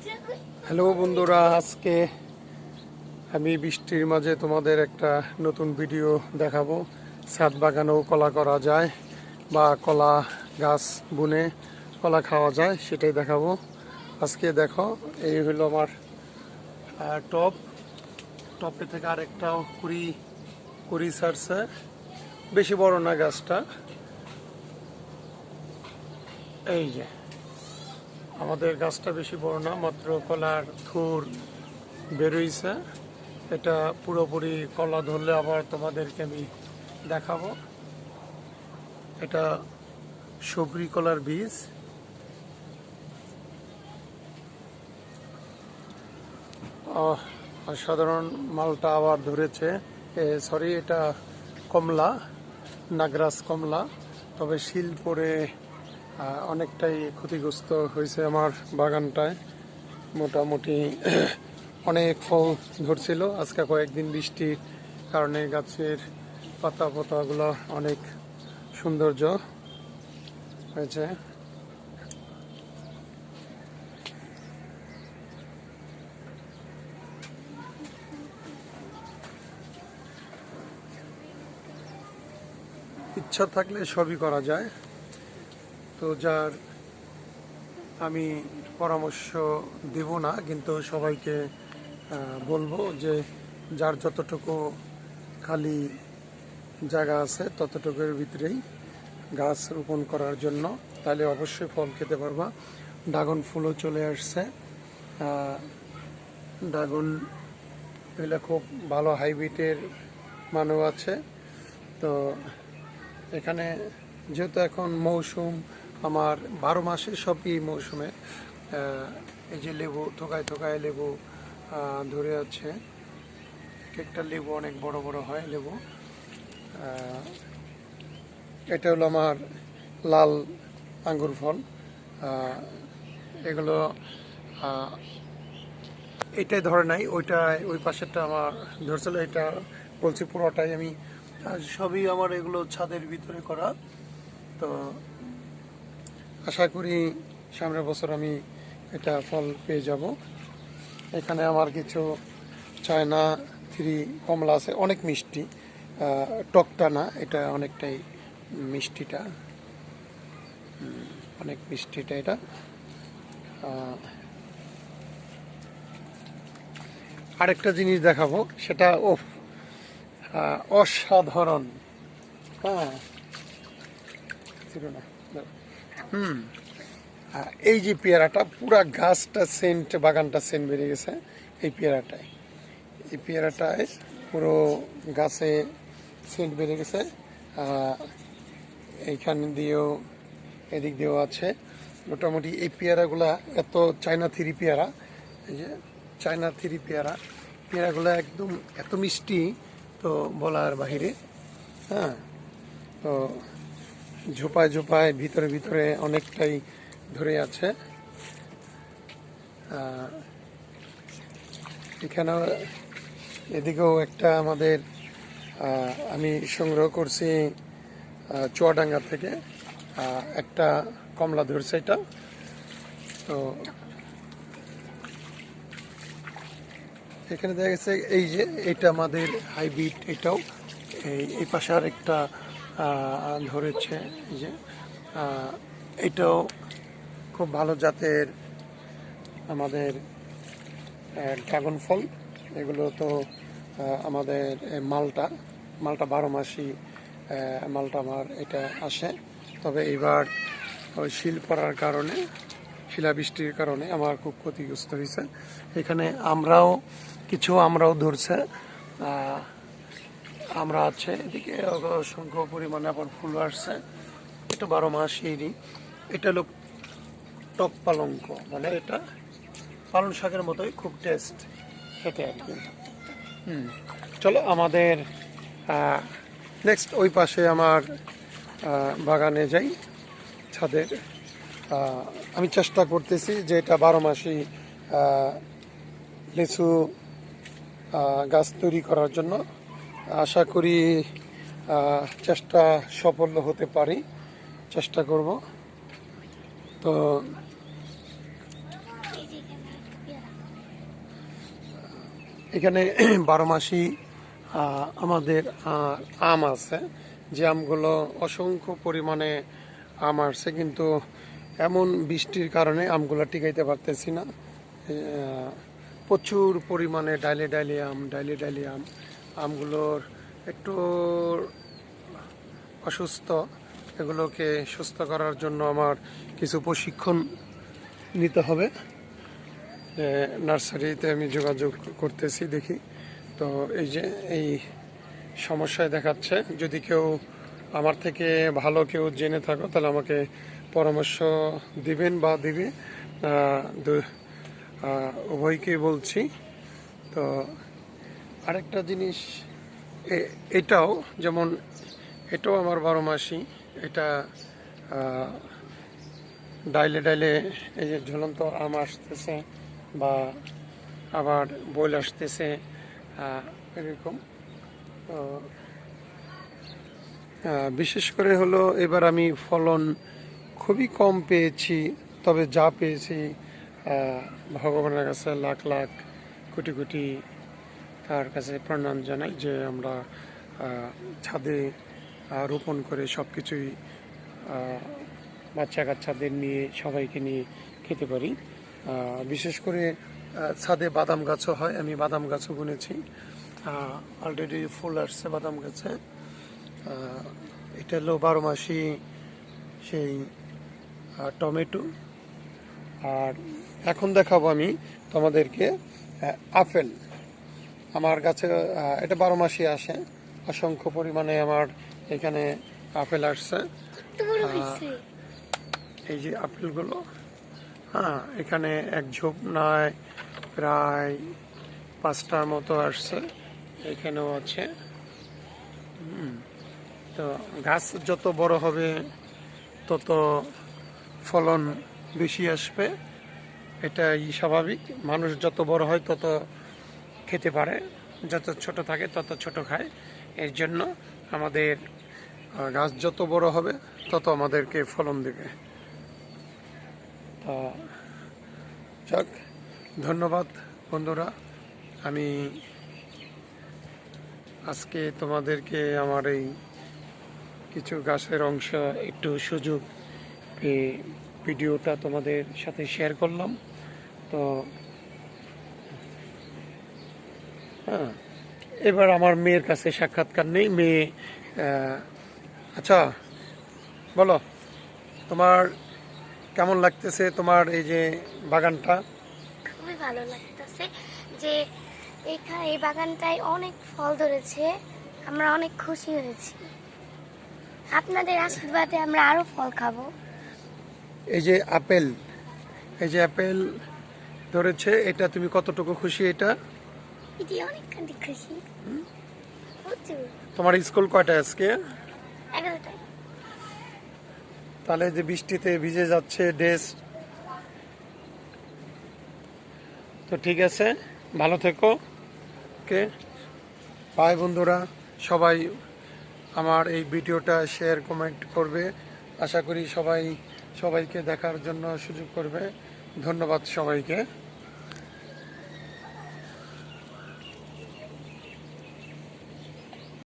Hello বন্ধুরা, আজকে আমি বৃষ্টির মাঝে তোমাদের একটা নতুন ভিডিও দেখাবো। ছাদ বাগানেও কলা করা যায় বা কলা গাছ বুনে কলা খাওয়া যায়, সেটাই দেখাবো আজকে। দেখো, এই হলো আমার টপে থেকে আরেকটাও কুড়ি ছাড়ছে। বেশি বড় না গাছটা। এই যে আমাদের গাছটা বেশি বড় না, মাত্র কলার থুর বেরোইছে। এটা পুরোপুরি কলা ধরলে আবার তোমাদেরকে আমি দেখাবো। এটা সবরি কলার বীজ। সাধারণ মালটা আবার ধরেছে। সরি, এটা কমলা, নাগরাজ কমলা। তবে শিল পরে অনেকটাই ক্ষতিগ্রস্ত হয়েছে আমার বাগানটায়। মোটামুটি অনেক ফল ধরছিল। আজকে কয়েকদিন বৃষ্টির কারণে গাছের পাতাগুলো অনেক সৌন্দর্য হয়েছে। ইচ্ছা থাকলে সবই করা যায়। তো যার আমি পরামর্শ দেব না, কিন্তু সবাইকে বলবো যে যার যতটুকু খালি জায়গা আছে ততটুকুর ভিতরেই গাছ রোপণ করার জন্য, তাহলে অবশ্যই ফল খেতে পারবা। ড্রাগন ফুলও চলে আসছে। ড্রাগন এগুলো খুব ভালো হাইব্রিডের মানও আছে। তো এখানে যেহেতু এখন মৌসুম, আমার 12 মাসে সবই মৌসুমে। এই যে লেবু, থোকায় থোকায় লেবু ধরে আছে। এক একটা লেবু অনেক বড় বড় হয় লেবু। এটা হলো আমার লাল আঙ্গুর ফল। এগুলো এটাই ধরে নাই, ওই পাশেরটা আমার ধরছিল। এটা বলছি পুরোটাই আমি, সবই আমার এগুলো ছাদের ভিতরে করা। তো আশা করি সামনের বছর আমি এটা ফল পেয়ে যাব। এখানে আমার কিছু চায়না থ্রি কমলা আছে, অনেক মিষ্টি। টকটা না, এটা অনেকটাই মিষ্টিটা, অনেক মিষ্টিটা এটা। আরেকটা জিনিস দেখাবো, সেটা অসাধারণ। হ্যাঁ, এই যে পেয়ারাটা, পুরা গাছটা সেন্ট, বাগানটা সেন্ট বেরিয়ে গেছে এই পেয়ারাটায় পুরো গাছে সেন্ট বেড়ে গেছে। এইখান দিয়েও, এদিক দিয়েও আছে। মোটামুটি এই পেয়ারাগুলা এত চায়না থ্রি পেয়ারা, এই যে চায়না থ্রি পেয়ারাগুলা একদম এত মিষ্টি, তো বলার বাহিরে। হ্যাঁ, তো ঝোপায় ঝোপায় ভিতরে ভিতরে অনেকটাই ধরে আছে। এখানেও, এদিকেও একটা আমাদের আমি সংগ্রহ করছি চুয়াডাঙ্গা থেকে, একটা কমলা ধরছে এটা। তো এখানে দেখা গেছে এই যে এটা আমাদের হাইব্রিড, এটাও এই পাশে আর একটা ধরেছে। এই যে এটাও খুব ভালো জাতের আমাদের ড্রাগন ফল। এগুলো তো আমাদের মালটা 12 মাসই মালটা আমার এটা আসে। তবে এবার ওই শিল পড়ার কারণে, শিলাবৃষ্টির কারণে আমার খুব ক্ষতিগ্রস্ত হয়েছে। এখানে আমরাও ধরছে, আমরা আছে এদিকে অসংখ্য পরিমাণে আবার ফুল আসছে। এটা 12 মাসেরই। এটা হলো টক পালঙ্ক, মানে এটা পালং শাকের মতোই, খুব টেস্ট খেতে আর কি। চলো আমাদের নেক্সট ওই পাশে আমার বাগানে যাই, ছাদের। আমি চেষ্টা করতেছি যে এটা 12 মাসই লিচু গাছ তৈরি করার জন্য। আশা করি চেষ্টা সফল হতে পারি, চেষ্টা করব। তো এখানে 12 মাসি আমাদের আম আছে, যে আমগুলো অসংখ্য পরিমাণে আম আসছে, কিন্তু এমন বৃষ্টির কারণে আমগুলো টিকাইতে পারতেছি না। প্রচুর পরিমাণে ডাইলে আম, আমগুলোর একটু অসুস্থ। এগুলোকে সুস্থ করার জন্য আমার কিছু প্রশিক্ষণ নিতে হবে। নার্সারিতে আমি যোগাযোগ করতেছি, দেখি। তো এই যে এই সমস্যায় দেখাচ্ছে, যদি কেউ আমার থেকে ভালো কেউ জেনে থাকো তাহলে আমাকে পরামর্শ দিবেন বা দিবে, উভয়কেই বলছি। তো আরেকটা জিনিস, এটাও যেমন, এটাও আমার 12 মাসি। এটা ডাইলে এই যে ঝুলন্ত আম আসতেছে, বা আবার বইল আসতেছে, এরকম। তো বিশেষ করে হলো এবার আমি ফলন খুবই কম পেয়েছি, তবে যা পেয়েছি ভগবানের কাছে লাখ লাখ কোটি কোটি তার কাছে প্রণাম জানাই, যে আমরা ছাদে রোপণ করে সব কিছুই বাচ্চা কাচ্চাদের নিয়ে সবাইকে নিয়ে খেতে পারি। বিশেষ করে ছাদে বাদাম গাছও হয়, আমি বাদাম গাছও বুনেছি, অলরেডি ফুল আসছে বাদাম গাছে। এটা হলো 12 মাসি সেই টমেটো। আর এখন দেখাবো আমি তোমাদেরকে আপেল। আমার কাছে এটা 12 মাসই আসে, অসংখ্য পরিমাণে আমার এখানে আপেল আসছে। এই যে আপেলগুলো, এখানে এক ঝোপ নয়, প্রায় 5টার মতো আসছে, এখানেও আছে। তো গাছ যত বড় হবে তত ফলন বেশি আসবে, এটাই স্বাভাবিক। মানুষ যত বড় হয় তত খেতে পারে, যত ছোট থাকে তত ছোট খায়। এর জন্য আমাদের গাছ যত বড় হবে তত আমাদেরকে ফলন দেবে। তো যাক, ধন্যবাদ বন্ধুরা। আমি আজকে তোমাদেরকে আমার এই কিছু গাছের অংশ একটু সুযোগ পেয়ে ভিডিওটা তোমাদের সাথে শেয়ার করলাম। তো এবার আমার মেয়ের কাছে সাক্ষাৎকার নেই। মেয়ে, আচ্ছা বলো, তোমার কেমন লাগতেছে তোমার এই যে বাগানটা? খুবই ভালো লাগতেছে যে এই বাগানটায় অনেক ফল ধরেছে, আমরা অনেক খুশি হয়েছি। আপনাদের আশীর্বাদে আমরা আরো ফল খাবো। এই যে আপেল ধরেছে, এটা তুমি কতটুকু খুশি? এটা এটি অনেকখানি খুশি। প্রচুর। তোমার স্কুল কয়টায় আজকে? 11টায়। তাহলে যে বৃষ্টিতে ভিজে যাচ্ছে ড্রেস, তো ঠিক আছে, ভালো থেকো। ওকে, বাই বন্ধুরা। সবাই আমার এই ভিডিওটা শেয়ার কমেন্ট করবে, আশা করি সবাইকে দেখার জন্য সুযোগ করবে। ধন্যবাদ সবাইকে।